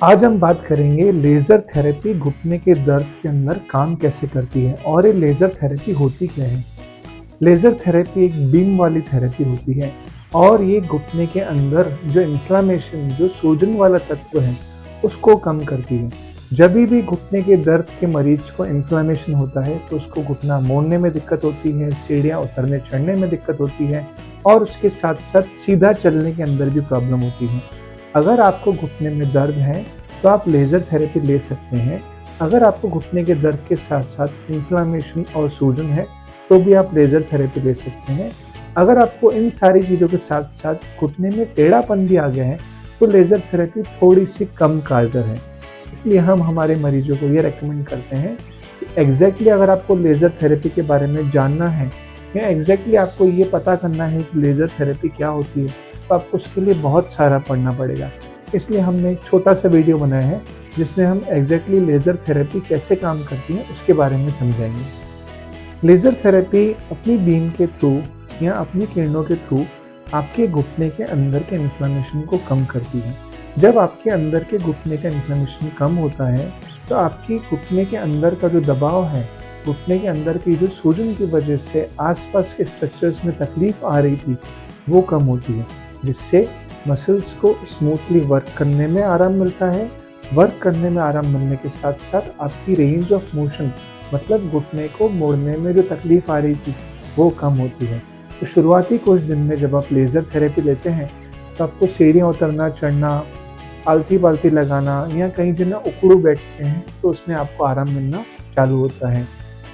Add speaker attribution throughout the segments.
Speaker 1: आज हम बात करेंगे लेज़र थेरेपी घुटने के दर्द के अंदर काम कैसे करती है और ये लेज़र थेरेपी होती क्या है। लेज़र थेरेपी एक बीम वाली थेरेपी होती है और ये घुटने के अंदर जो इन्फ्लामेशन जो सूजन वाला तत्व है उसको कम करती है। जब भी घुटने के दर्द के मरीज को इन्फ्लामेशन होता है तो उसको घुटना मोड़ने में दिक्कत होती है, सीढ़ियाँ उतरने चढ़ने में दिक्कत होती है और उसके साथ साथ सीधा चलने के अंदर भी प्रॉब्लम होती है। अगर आपको घुटने में दर्द है तो आप लेज़र थेरेपी ले सकते हैं। अगर आपको घुटने के दर्द के साथ साथ इन्फ्लामेशन और सूजन है तो भी आप लेज़र थेरेपी ले सकते हैं। अगर आपको इन सारी चीज़ों के साथ साथ घुटने में टेढ़ापन भी आ गया है तो लेज़र थेरेपी थोड़ी सी कम कारगर है। इसलिए हम हमारे मरीजों को ये रेकमेंड करते हैं कि एग्जैक्टली अगर आपको लेज़र थेरेपी के बारे में जानना है या एग्जैक्टली आपको ये पता करना है कि लेज़र थेरेपी क्या होती है तो आपको उसके लिए बहुत सारा पढ़ना पड़ेगा। इसलिए हमने एक छोटा सा वीडियो बनाया है जिसमें हम एग्जैक्टली लेज़र थेरेपी कैसे काम करती है उसके बारे में समझाएंगे। लेज़र थेरेपी अपनी बीम के थ्रू या अपनी किरणों के थ्रू आपके घुटने के अंदर के इन्फ्लेमेशन को कम करती है। जब आपके अंदर के घुटने का इन्फ्लेमेशन कम होता है तो आपकी घुटने के अंदर का जो दबाव है, घुटने के अंदर की जो सूजन की वजह से आसपास के स्ट्रक्चर्स में तकलीफ आ रही थी वो कम होती है, जिससे मसल्स को स्मूथली वर्क करने में आराम मिलता है। वर्क करने में आराम मिलने के साथ साथ आपकी रेंज ऑफ मोशन मतलब घुटने को मोड़ने में जो तकलीफ आ रही थी वो कम होती है। तो शुरुआती कुछ दिन में जब आप लेज़र थेरेपी लेते हैं तो आपको सीढ़ियाँ उतरना चढ़ना, आलती पालती लगाना या कहीं जगह उकड़ू बैठते हैं तो उसमें आपको आराम मिलना चालू होता है,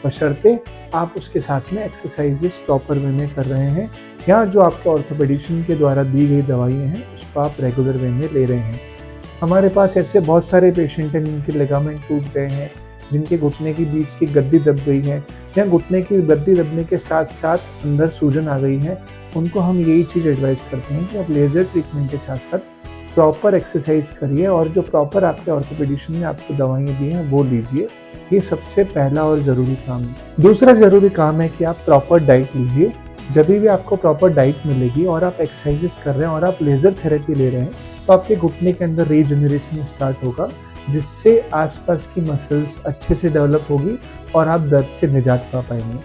Speaker 1: बशर्ते आप उसके साथ में एक्सरसाइजेस प्रॉपर वे में कर रहे हैं या जो आपके ऑर्थोपेडिशियन के द्वारा दी गई दवाइयाँ हैं उसको आप रेगुलर वे में ले रहे हैं। हमारे पास ऐसे बहुत सारे पेशेंट हैं जिनके लिगामेंट टूट गए हैं, जिनके घुटने के बीच की गद्दी दब गई है या घुटने की गद्दी दबने के साथ साथ अंदर सूजन आ गई है। उनको हम यही चीज़ एडवाइस करते हैं कि आप लेज़र ट्रीटमेंट के साथ साथ प्रॉपर एक्सरसाइज करिए और जो प्रॉपर आपके ऑर्थोपेडिशियन ने आपको दवाइयाँ दी हैं वो लीजिए। ये सबसे पहला और ज़रूरी काम है। दूसरा ज़रूरी काम है कि आप प्रॉपर डाइट लीजिए। जब भी आपको प्रॉपर डाइट मिलेगी और आप एक्सरसाइजेस कर रहे हैं और आप लेज़र थेरेपी ले रहे हैं तो आपके घुटने के अंदर रीजनरेशन स्टार्ट होगा, जिससे आसपास की मसल्स अच्छे से डेवलप होगी और आप दर्द से निजात पा पाएंगे।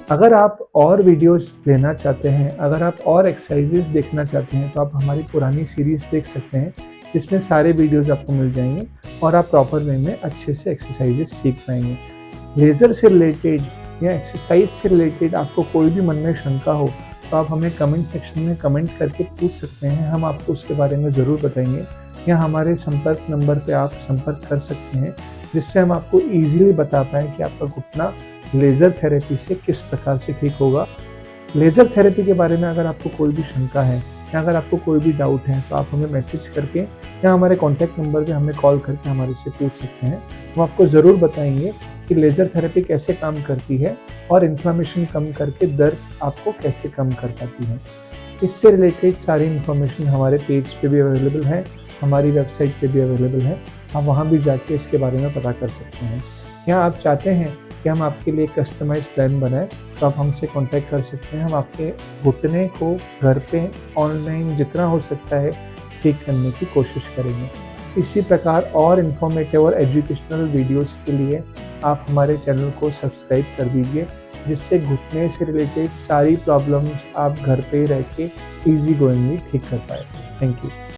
Speaker 1: अगर आप और वीडियोस लेना चाहते हैं, अगर आप और एक्सरसाइजेस देखना चाहते हैं तो आप हमारी पुरानी सीरीज़ देख सकते हैं जिसमें सारे वीडियोस आपको मिल जाएंगे और आप प्रॉपर वे में अच्छे से एक्सरसाइजेस सीख पाएंगे। लेज़र से रिलेटेड या एक्सरसाइज से रिलेटेड आपको कोई भी मन में शंका हो तो आप हमें कमेंट सेक्शन में कमेंट करके पूछ सकते हैं, हम आपको उसके बारे में ज़रूर बताएंगे या हमारे संपर्क नंबर पे आप संपर्क कर सकते हैं जिससे हम आपको ईजिली बता पाएँ कि आपका घुटना लेज़र थेरेपी से किस प्रकार से ठीक होगा। लेज़र थेरेपी के बारे में अगर आपको कोई भी शंका है या अगर आपको कोई भी डाउट है तो आप हमें मैसेज करके या हमारे कॉन्टैक्ट नंबर पे हमें कॉल करके हमारे से पूछ सकते हैं। हम आपको ज़रूर बताएंगे कि लेज़र थेरेपी कैसे काम करती है और इन्फ्लेमेशन कम करके दर्द आपको कैसे कम कर पाती है। इससे रिलेटेड सारी इन्फॉर्मेशन हमारे पेज पे भी अवेलेबल है, हमारी वेबसाइट पे भी अवेलेबल है। आप वहाँ भी जाके इसके बारे में पता कर सकते हैं। या आप चाहते हैं कि हम आपके लिए कस्टमाइज प्लान बनाएं तो आप हमसे कांटेक्ट कर सकते हैं। हम आपके घुटने को घर पे ऑनलाइन जितना हो सकता है ठीक करने की कोशिश करेंगे। इसी प्रकार और इन्फॉर्मेटिव और एजुकेशनल वीडियोस के लिए आप हमारे चैनल को सब्सक्राइब कर दीजिए, जिससे घुटने से रिलेटेड सारी प्रॉब्लम्स आप घर पे रह के ईजी गोइंगली ठीक कर पाए। Thank you.